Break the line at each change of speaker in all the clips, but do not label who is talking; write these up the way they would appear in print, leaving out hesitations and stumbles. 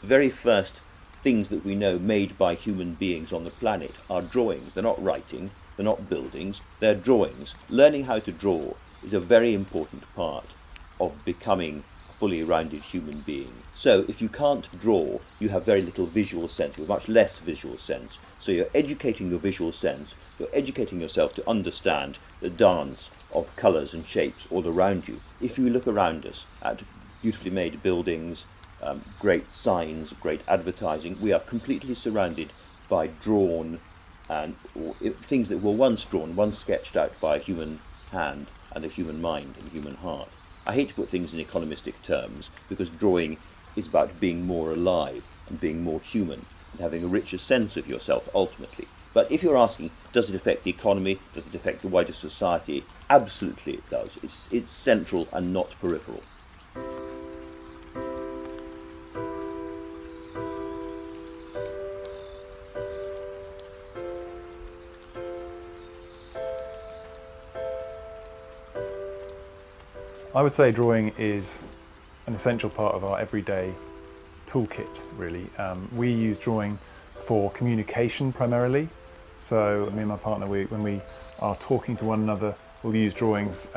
The very first things that we know made by human beings on the planet are drawings. They're not writing, they're not buildings, they're drawings. Learning how to draw is a very important part of becoming a fully rounded human being. So if you can't draw, you have very little visual sense, you have much less visual sense. So you're educating your visual sense, you're educating yourself to understand the dance of colours and shapes all around you. If you look around us at beautifully made buildings, great signs, great advertising, we are completely surrounded by drawn and things that were once drawn, once sketched out by a human hand and a human mind and human heart. I hate to put things in economistic terms because drawing is about being more alive and being more human and having a richer sense of yourself ultimately. But if you're asking, does it affect the economy? Does it affect the wider society? Absolutely it does. It's central and not peripheral.
I would say drawing is an essential part of our everyday toolkit, really. We use drawing for communication primarily. So me and my partner, when we are talking to one another, we'll use drawings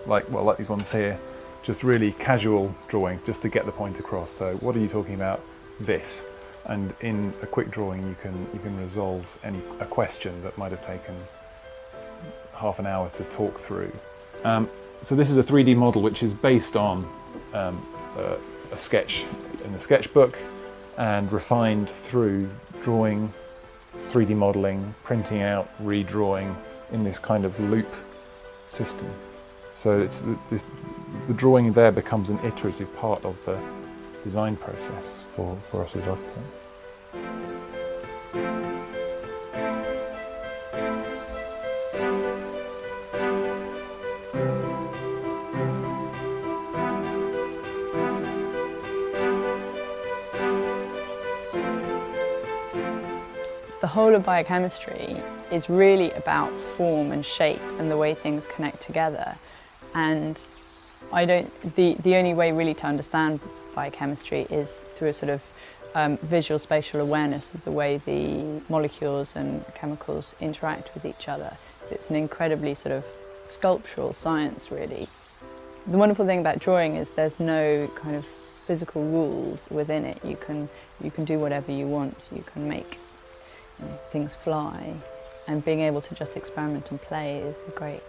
like these ones here, just really casual drawings, just to get the point across. So what are you talking about? This. And in a quick drawing, you can resolve a question that might have taken half an hour to talk through. So this is a 3D model which is based on a sketch in the sketchbook and refined through drawing, 3D modeling, printing out, redrawing in this kind of loop system. So it's the drawing there becomes an iterative part of the design process for us as architects.
The whole of biochemistry is really about form and shape and the way things connect together. And the only way really to understand biochemistry is through a sort of visual spatial awareness of the way the molecules and chemicals interact with each other. It's an incredibly sort of sculptural science, really. The wonderful thing about drawing is there's no kind of physical rules within it. You can do whatever you want. You can make things fly, and being able to just experiment and play is a great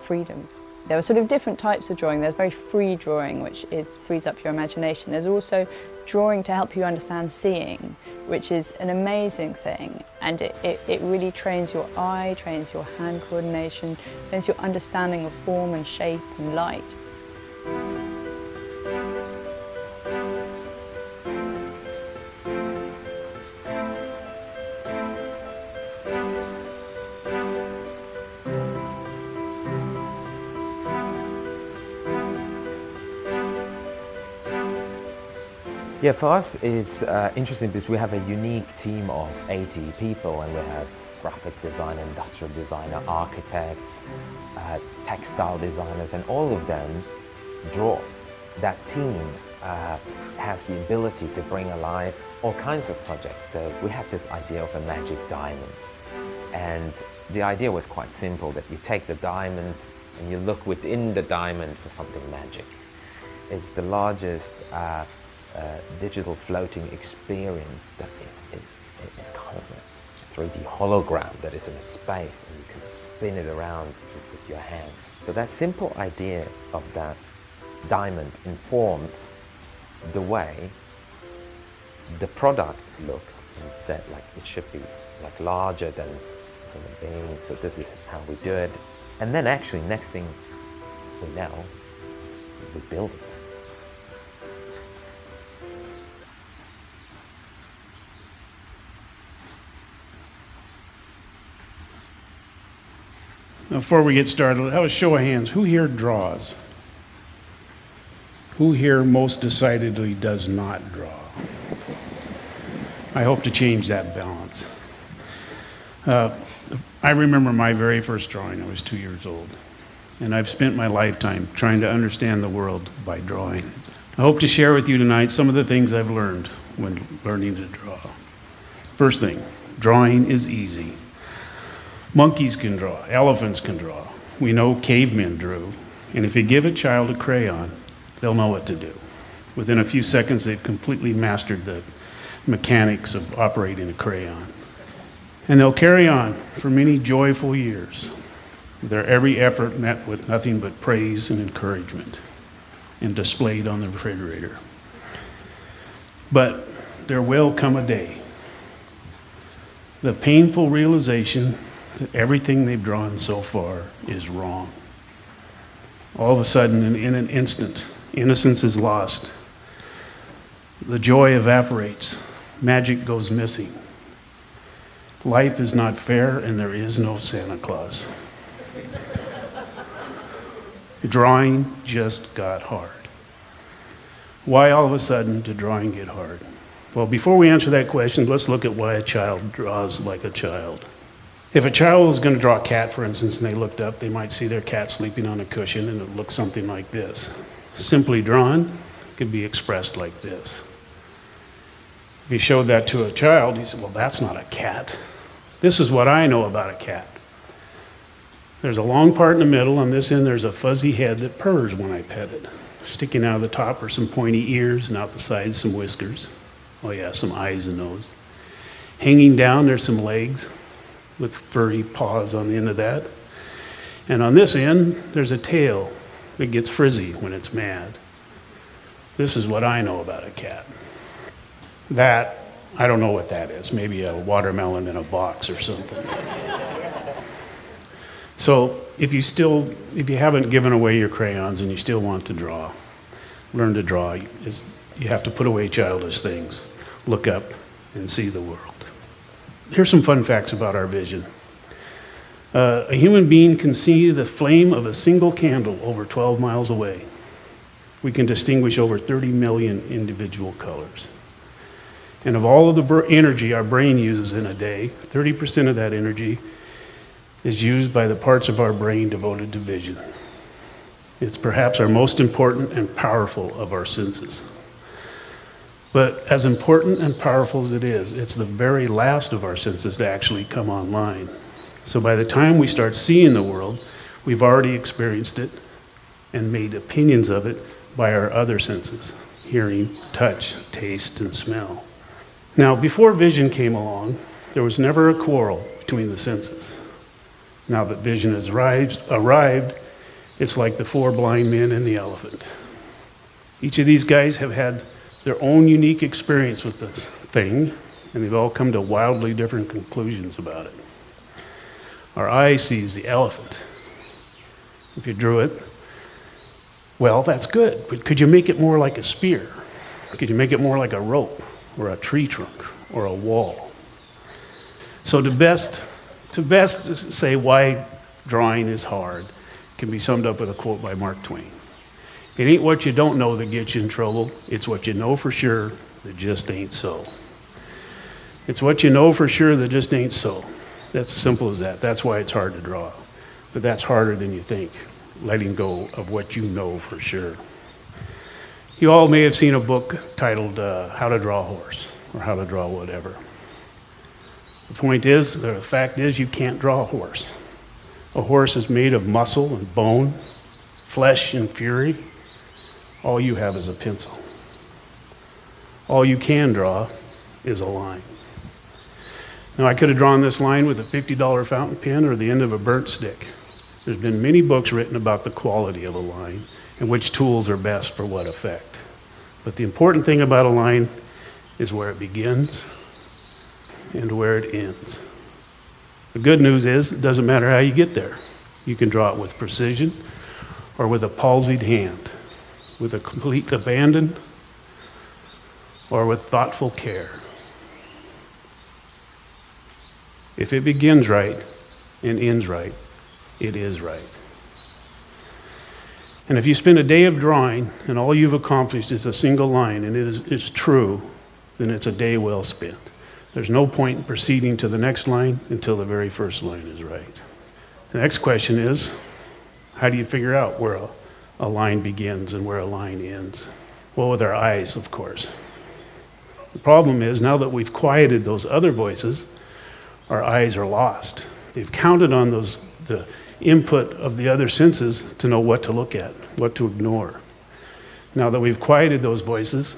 freedom. There are sort of different types of drawing. There's very free drawing, which frees up your imagination. There's also drawing to help you understand seeing, which is an amazing thing, and it really trains your eye, trains your hand coordination, trains your understanding of form and shape and light.
Yeah, for us it's interesting because we have a unique team of 80 people, and we have graphic designer, industrial designer, architects, textile designers, and all of them draw. That team has the ability to bring alive all kinds of projects. So we had this idea of a magic diamond, and the idea was quite simple, that you take the diamond and you look within the diamond for something magic. It's the largest digital floating experience that is kind of a 3D hologram that is in space, and you can spin it around with your hands. So that simple idea of that diamond informed the way the product looked, and said like it should be like larger than human beings, so this is how we do it. And then actually next thing we know, we build it.
Before we get started, have a show of hands. Who here draws? Who here most decidedly does not draw? I hope to change that balance. I remember my very first drawing. I was 2 years old. And I've spent my lifetime trying to understand the world by drawing. I hope to share with you tonight some of the things I've learned when learning to draw. First thing, drawing is easy. Monkeys can draw, elephants can draw. We know cavemen drew, and if you give a child a crayon, they'll know what to do. Within a few seconds, they've completely mastered the mechanics of operating a crayon. And they'll carry on for many joyful years, their every effort met with nothing but praise and encouragement, and displayed on the refrigerator. But there will come a day, the painful realization that everything they've drawn so far is wrong. All of a sudden, in an instant, innocence is lost. The joy evaporates. Magic goes missing. Life is not fair, and there is no Santa Claus. Drawing just got hard. Why all of a sudden did drawing get hard? Well, before we answer that question, let's look at why a child draws like a child. If a child was going to draw a cat, for instance, and they looked up, they might see their cat sleeping on a cushion, and it looks something like this. Simply drawn could be expressed like this. If you showed that to a child, he said, well, that's not a cat. This is what I know about a cat. There's a long part in the middle. On this end, there's a fuzzy head that purrs when I pet it. Sticking out of the top are some pointy ears, and out the sides, some whiskers. Oh yeah, some eyes and nose. Hanging down, there's some legs with furry paws on the end of that. And on this end, there's a tail that gets frizzy when it's mad. This is what I know about a cat. That, I don't know what that is. Maybe a watermelon in a box or something. So if you haven't given away your crayons and you still want to draw, learn to draw. You have to put away childish things, look up, and see the world. Here's some fun facts about our vision. A human being can see the flame of a single candle over 12 miles away. We can distinguish over 30 million individual colors. And of all of the energy our brain uses in a day, 30% of that energy is used by the parts of our brain devoted to vision. It's perhaps our most important and powerful of our senses. But as important and powerful as it is, it's the very last of our senses to actually come online. So by the time we start seeing the world, we've already experienced it and made opinions of it by our other senses: hearing, touch, taste, and smell. Now, before vision came along, there was never a quarrel between the senses. Now that vision has arrived, it's like the four blind men and the elephant. Each of these guys have had their own unique experience with this thing, and they've all come to wildly different conclusions about it. Our eye sees the elephant. If you drew it, well, that's good, but could you make it more like a spear? Could you make it more like a rope, or a tree trunk, or a wall? So to best say why drawing is hard can be summed up with a quote by Mark Twain. It ain't what you don't know that gets you in trouble, it's what you know for sure that just ain't so. It's what you know for sure that just ain't so. That's as simple as that. That's why it's hard to draw. But that's harder than you think, letting go of what you know for sure. You all may have seen a book titled How to Draw a Horse, or How to Draw Whatever. The fact is, you can't draw a horse. A horse is made of muscle and bone, flesh and fury. All you have is a pencil. All you can draw is a line. Now, I could have drawn this line with a $50 fountain pen or the end of a burnt stick. There's been many books written about the quality of a line and which tools are best for what effect. But the important thing about a line is where it begins and where it ends. The good news is, it doesn't matter how you get there. You can draw it with precision or with a palsied hand, with a complete abandon, or with thoughtful care. If it begins right and ends right, it is right. And if you spend a day of drawing and all you've accomplished is a single line and it is true, then it's a day well spent. There's no point in proceeding to the next line until the very first line is right. The next question is, how do you figure out where a line begins and where a line ends? Well, with our eyes, of course. The problem is, now that we've quieted those other voices, our eyes are lost. They've counted on the input of the other senses to know what to look at, what to ignore. Now that we've quieted those voices,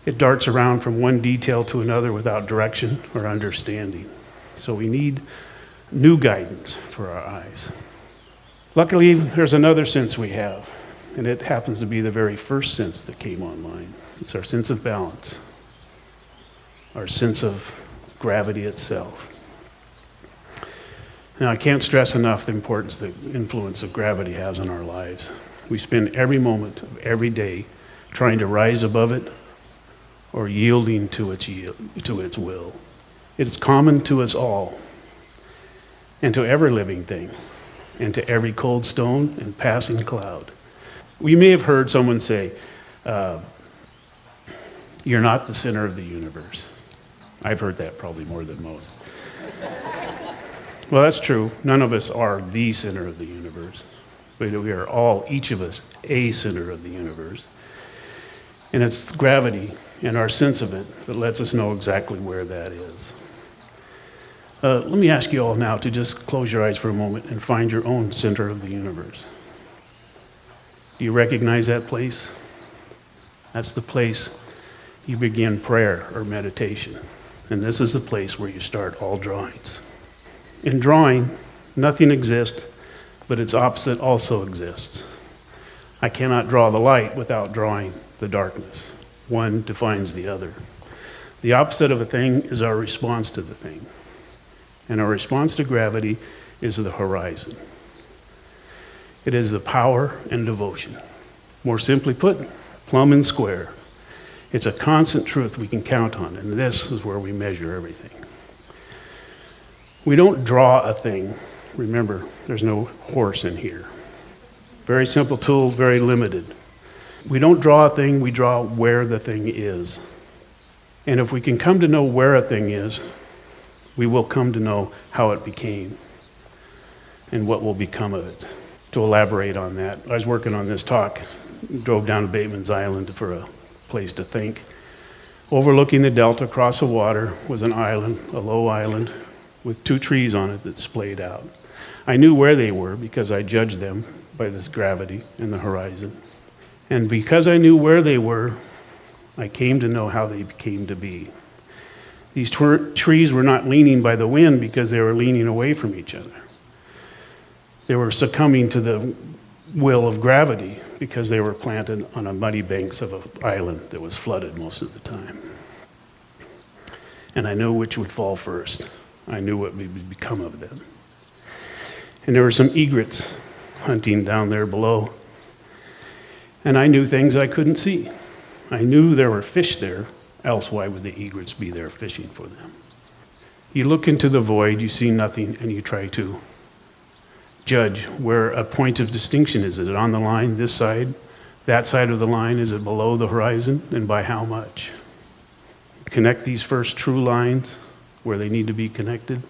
it darts around from one detail to another without direction or understanding. So we need new guidance for our eyes. Luckily, there's another sense we have, and it happens to be the very first sense that came online. It's our sense of balance, our sense of gravity itself. Now, I can't stress enough the importance, the influence of gravity has on our lives. We spend every moment of every day trying to rise above it or yielding to its will. It's common to us all, and to every living thing, and to every cold stone and passing cloud. We may have heard someone say, you're not the center of the universe. I've heard that probably more than most. Well, that's true. None of us are the center of the universe, but we are all, each of us, a center of the universe. And it's gravity and our sense of it that lets us know exactly where that is. Let me ask you all now to just close your eyes for a moment and find your own center of the universe. Do you recognize that place? That's the place you begin prayer or meditation. And this is the place where you start all drawings. In drawing, nothing exists, but its opposite also exists. I cannot draw the light without drawing the darkness. One defines the other. The opposite of a thing is our response to the thing. And our response to gravity is the horizon. It is the power and devotion. More simply put, plumb and square. It's a constant truth we can count on, and this is where we measure everything. We don't draw a thing. Remember, there's no horse in here. Very simple tool, very limited. We don't draw a thing, we draw where the thing is. And if we can come to know where a thing is, we will come to know how it became and what will become of it. To elaborate on that, I was working on this talk, drove down to Bateman's Island for a place to think. Overlooking the delta across the water was an island, a low island, with 2 trees on it that splayed out. I knew where they were because I judged them by this gravity and the horizon. And because I knew where they were, I came to know how they came to be. These trees were not leaning by the wind because they were leaning away from each other. They were succumbing to the will of gravity because they were planted on a muddy banks of an island that was flooded most of the time. And I knew which would fall first. I knew what would become of them. And there were some egrets hunting down there below. And I knew things I couldn't see. I knew there were fish there, else why would the egrets be there fishing for them? You look into the void, you see nothing, and you try to judge where a point of distinction is. Is it on the line, this side, that side of the line? Is it below the horizon, and by how much? Connect these first true lines where they need to be connected.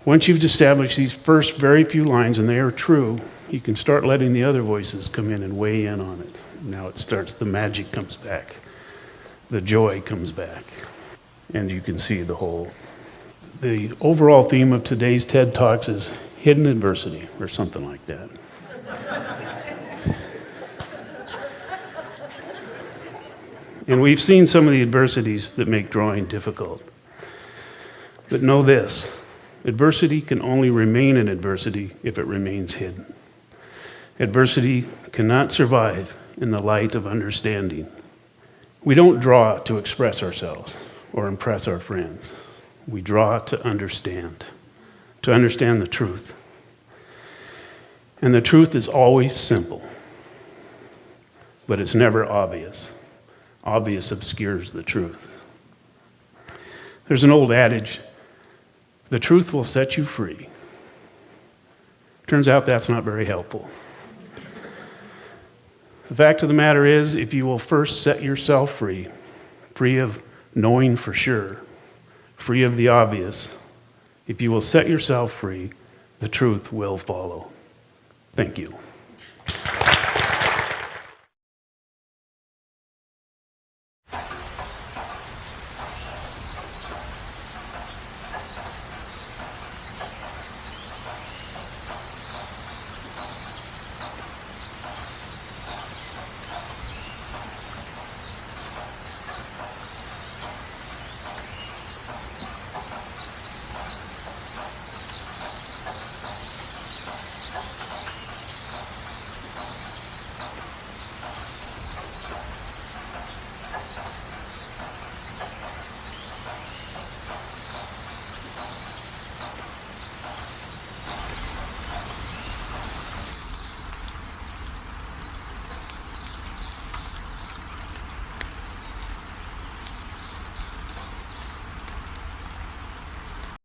Once you've established these first very few lines and they are true, you can start letting the other voices come in and weigh in on it. Now it starts, the magic comes back, the joy comes back, and you can see the whole. The overall theme of today's TED Talks is hidden adversity, or something like that. And we've seen some of the adversities that make drawing difficult. But know this, adversity can only remain an adversity if it remains hidden. Adversity cannot survive in the light of understanding. We don't draw to express ourselves or impress our friends. We draw to understand the truth. And the truth is always simple, but it's never obvious. Obvious obscures the truth. There's an old adage, the truth will set you free. Turns out that's not very helpful. The fact of the matter is, if you will first set yourself free, free of knowing for sure, free of the obvious, if you will set yourself free, the truth will follow. Thank you.